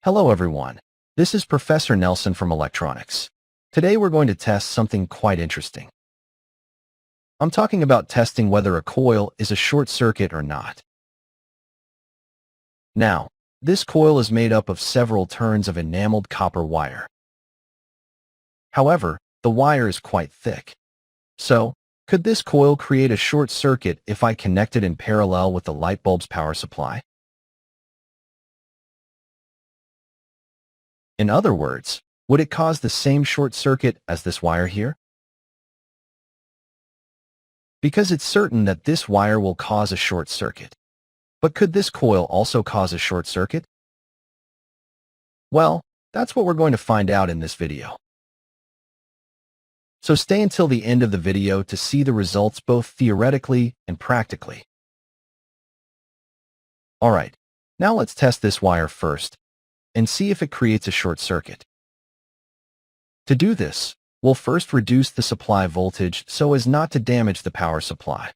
Hello everyone, this is Professor Nelson from Electronics. Today we're going to test something quite interesting. I'm talking about testing whether a coil is a short circuit or not. Now, this coil is made up of several turns of enameled copper wire. However, the wire is quite thick. So, could this coil create a short circuit if I connect it in parallel with the light bulb's power supply? In other words, would it cause the same short circuit as this wire here? Because it's certain that this wire will cause a short circuit. But could this coil also cause a short circuit? Well, that's what we're going to find out in this video. So stay until the end of the video to see the results both theoretically and practically. Alright, now let's test this wire first and see if it creates a short circuit. To do this, we'll first reduce the supply voltage so as not to damage the power supply.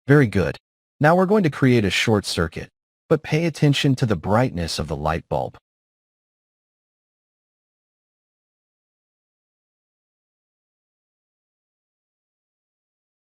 Very good. Now we're going to create a short circuit, but pay attention to the brightness of the light bulb.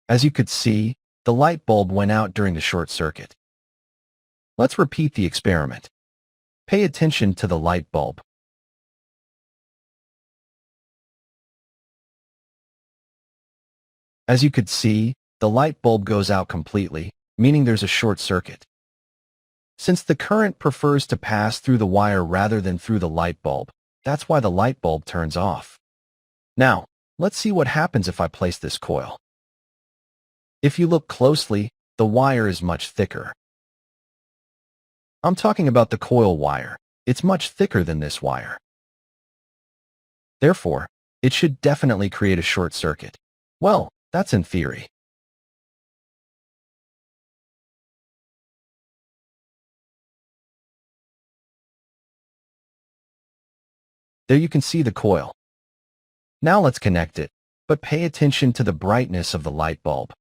As you could see, the light bulb went out during the short circuit. Let's repeat the experiment. Pay attention to the light bulb. As you could see, the light bulb goes out completely, meaning there's a short circuit. Since the current prefers to pass through the wire rather than through the light bulb, that's why the light bulb turns off. Now, let's see what happens if I place this coil. If you look closely, the wire is much thicker. I'm talking about the coil wire. It's much thicker than this wire. Therefore, it should definitely create a short circuit. Well, that's in theory. There you can see the coil. Now let's connect it, but pay attention to the brightness of the light bulb.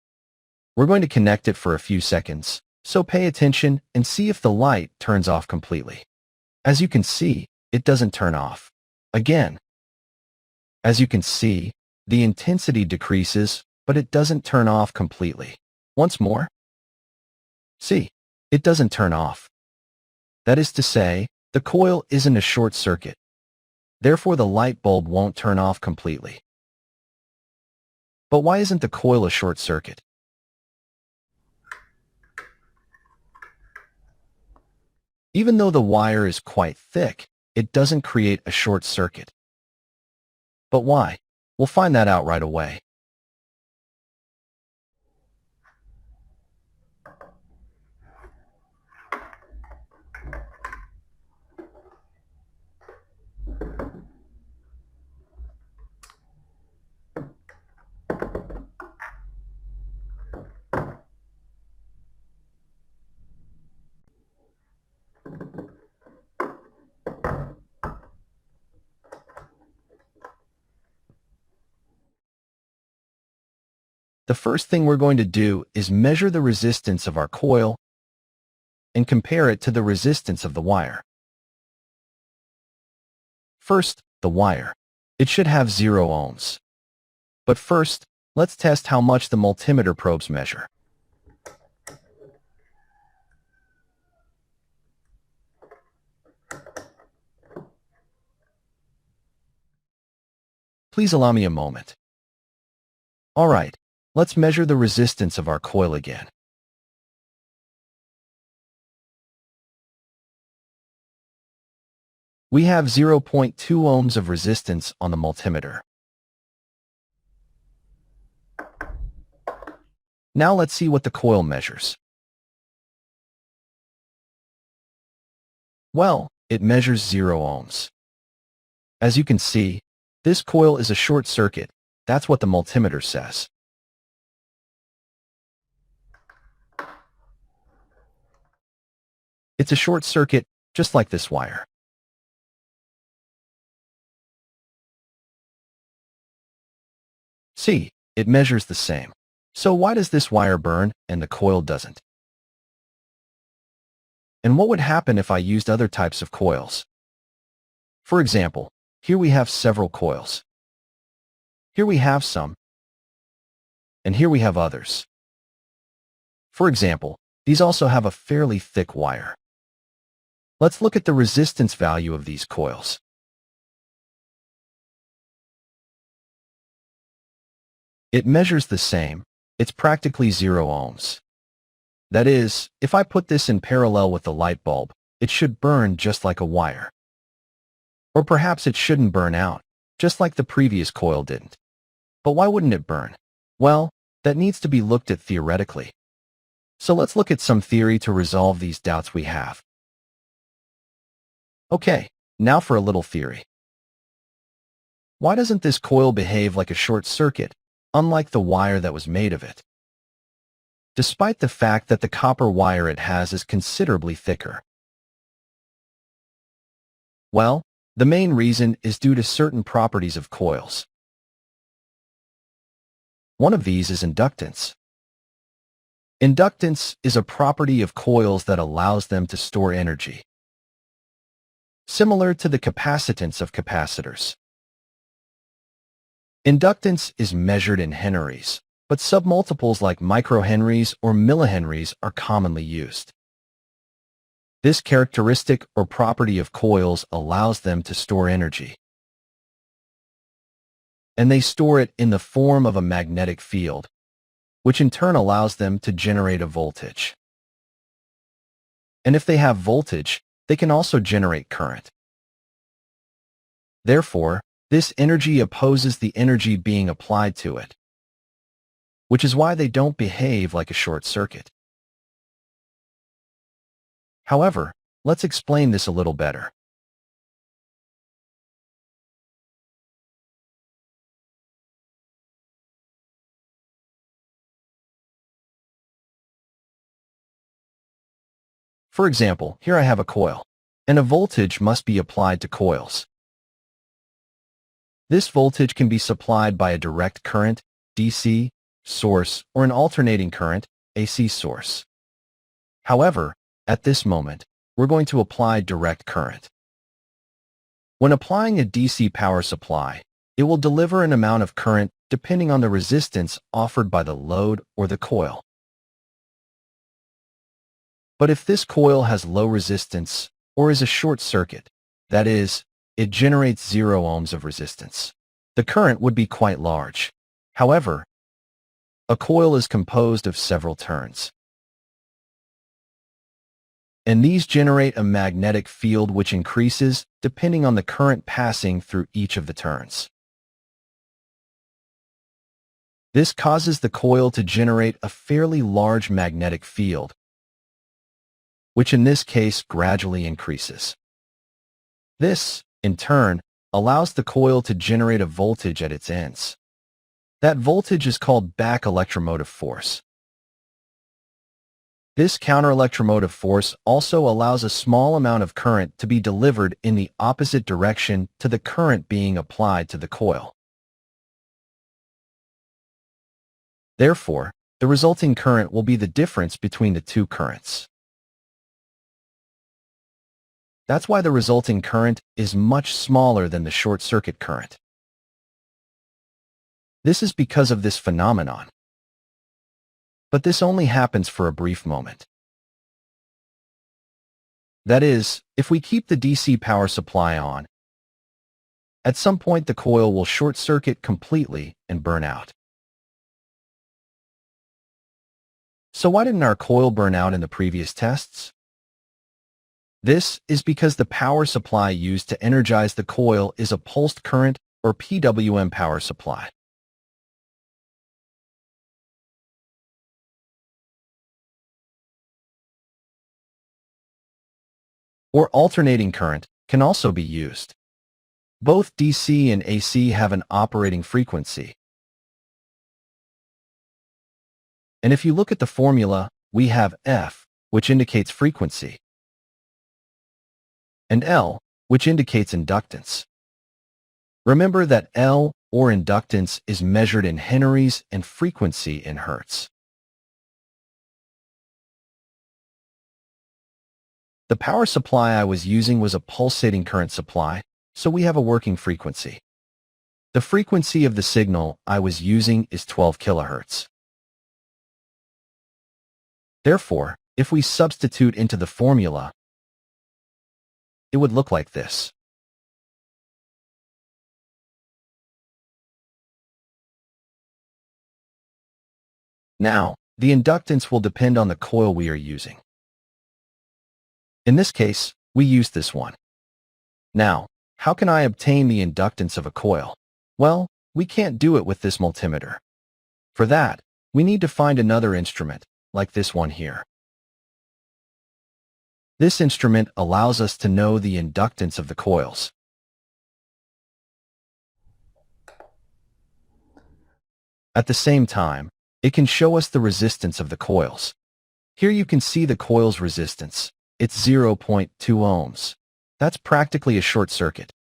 We're going to connect it for a few seconds, so pay attention and see if the light turns off completely. As you can see, it doesn't turn off. Again. As you can see, the intensity decreases, but it doesn't turn off completely. Once more. See, it doesn't turn off. That is to say, the coil isn't a short circuit. Therefore, the light bulb won't turn off completely. But why isn't the coil a short circuit? Even though the wire is quite thick, it doesn't create a short circuit. But why? We'll find that out right away. The first thing we're going to do is measure the resistance of our coil and compare it to the resistance of the wire. First, the wire. It should have 0 ohms. But first, let's test how much the multimeter probes measure. Please allow me a moment. All right. Let's measure the resistance of our coil again. We have 0.2 ohms of resistance on the multimeter. Now let's see what the coil measures. Well, it measures 0 ohms. As you can see, this coil is a short circuit. That's what the multimeter says. It's a short circuit, just like this wire. See, it measures the same. So why does this wire burn and the coil doesn't? And what would happen if I used other types of coils? For example, here we have several coils. Here we have some, and here we have others. For example, these also have a fairly thick wire. Let's look at the resistance value of these coils. It measures the same. It's practically 0 ohms. That is, if I put this in parallel with the light bulb, it should burn just like a wire. Or perhaps it shouldn't burn out, just like the previous coil didn't. But why wouldn't it burn? Well, that needs to be looked at theoretically. So let's look at some theory to resolve these doubts we have. Okay, now for a little theory. Why doesn't this coil behave like a short circuit, unlike the wire that was made of it? Despite the fact that the copper wire it has is considerably thicker. Well, the main reason is due to certain properties of coils. One of these is inductance. Inductance is a property of coils that allows them to store energy, similar to the capacitance of capacitors. Inductance is measured in henries, but submultiples like microhenries or millihenries are commonly used. This characteristic or property of coils allows them to store energy. And they store it in the form of a magnetic field, which in turn allows them to generate a voltage. And if they have voltage, they can also generate current. Therefore, this energy opposes the energy being applied to it, which is why they don't behave like a short circuit. However, let's explain this a little better. For example, here I have a coil, and a voltage must be applied to coils. This voltage can be supplied by a direct current, DC, source, or an alternating current, AC source. However, at this moment, we're going to apply direct current. When applying a DC power supply, it will deliver an amount of current depending on the resistance offered by the load or the coil. But if this coil has low resistance or is a short circuit, that is, it generates 0 ohms of resistance, the current would be quite large. However, a coil is composed of several turns, and these generate a magnetic field which increases depending on the current passing through each of the turns. This causes the coil to generate a fairly large magnetic field, which in this case gradually increases. This, in turn, allows the coil to generate a voltage at its ends. That voltage is called back electromotive force. This counter-electromotive force also allows a small amount of current to be delivered in the opposite direction to the current being applied to the coil. Therefore, the resulting current will be the difference between the two currents. That's why the resulting current is much smaller than the short-circuit current. This is because of this phenomenon. But this only happens for a brief moment. That is, if we keep the DC power supply on, at some point the coil will short-circuit completely and burn out. So why didn't our coil burn out in the previous tests? This is because the power supply used to energize the coil is a pulsed current or PWM power supply. Or alternating current can also be used. Both DC and AC have an operating frequency. And if you look at the formula, we have F, which indicates frequency, and L, which indicates inductance. Remember that L, or inductance, is measured in henries and frequency in hertz. The power supply I was using was a pulsating current supply, so we have a working frequency. The frequency of the signal I was using is 12 kilohertz. Therefore, if we substitute into the formula, it would look like this. Now, the inductance will depend on the coil we are using. In this case, we use this one. Now, how can I obtain the inductance of a coil? Well, we can't do it with this multimeter. For that, we need to find another instrument, like this one here. This instrument allows us to know the inductance of the coils. At the same time, it can show us the resistance of the coils. Here you can see the coil's resistance. It's 0.2 ohms. That's practically a short circuit.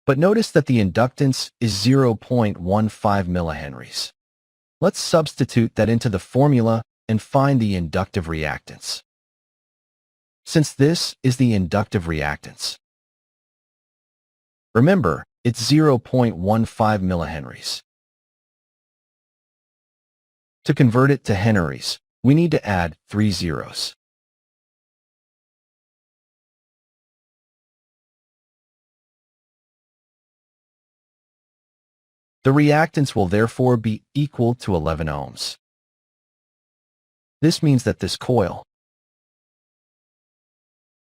But notice that the inductance is 0.15 millihenries. Let's substitute that into the formula and find the inductive reactance. Since this is the inductive reactance, remember, it's 0.15 millihenries. To convert it to henries, we need to add 3 zeros. The reactance will therefore be equal to 11 ohms. This means that this coil,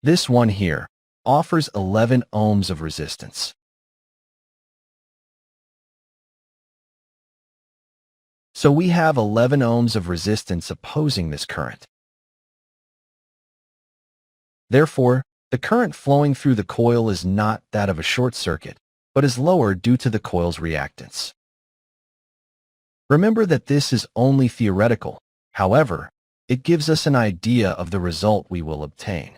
this one here, offers 11 ohms of resistance. So we have 11 ohms of resistance opposing this current. Therefore, the current flowing through the coil is not that of a short circuit, but is lower due to the coil's reactance. Remember that this is only theoretical. However, it gives us an idea of the result we will obtain.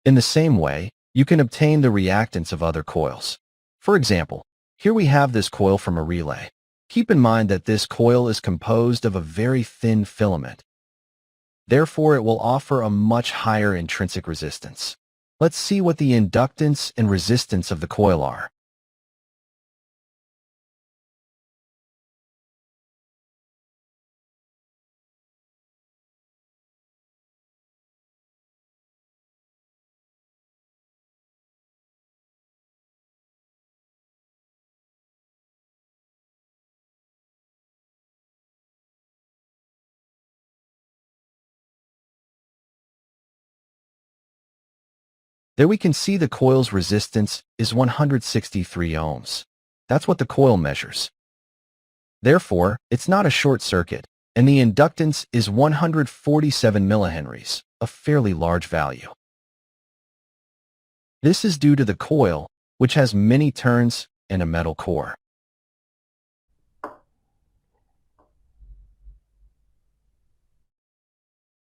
In the same way, you can obtain the reactance of other coils. For example, here we have this coil from a relay. Keep in mind that this coil is composed of a very thin filament. Therefore, it will offer a much higher intrinsic resistance. Let's see what the inductance and resistance of the coil are. There we can see the coil's resistance is 163 ohms. That's what the coil measures. Therefore, it's not a short circuit, and the inductance is 147 millihenries, a fairly large value. This is due to the coil, which has many turns and a metal core.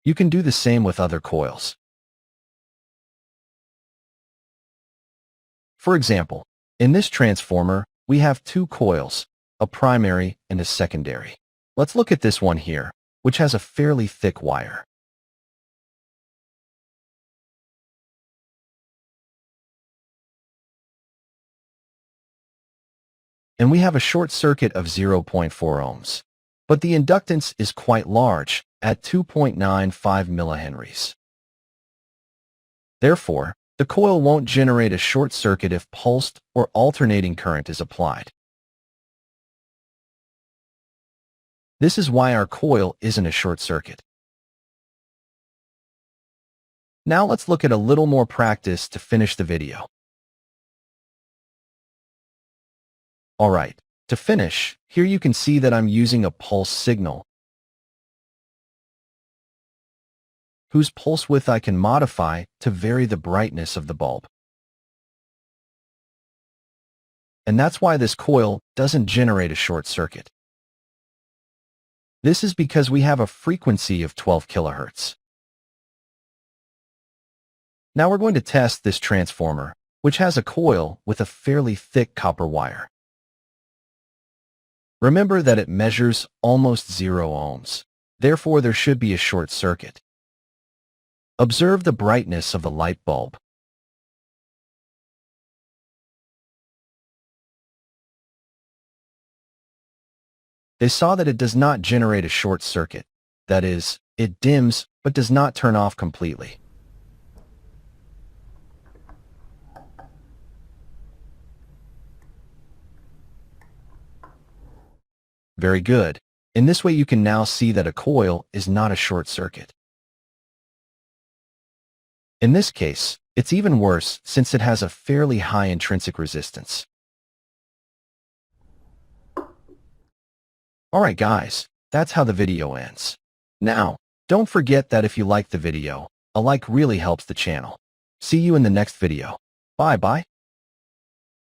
You can do the same with other coils. For example, in this transformer, we have two coils, a primary and a secondary. Let's look at this one here, which has a fairly thick wire. And we have a short circuit of 0.4 ohms. But the inductance is quite large, at 2.95 millihenries. Therefore, the coil won't generate a short circuit if pulsed or alternating current is applied. This is why our coil isn't a short circuit. Now let's look at a little more practice to finish the video. Alright, to finish, here you can see that I'm using a pulse signal, whose pulse width I can modify to vary the brightness of the bulb. And that's why this coil doesn't generate a short circuit. This is because we have a frequency of 12 kilohertz. Now we're going to test this transformer, which has a coil with a fairly thick copper wire. Remember that it measures almost 0 ohms. Therefore, there should be a short circuit. Observe the brightness of the light bulb. They saw that it does not generate a short circuit. That is, it dims but does not turn off completely. Very good. In this way you can now see that a coil is not a short circuit. In this case, it's even worse since it has a fairly high intrinsic resistance. Alright guys, that's how the video ends. Now, don't forget that if you like the video, a like really helps the channel. See you in the next video. Bye-bye.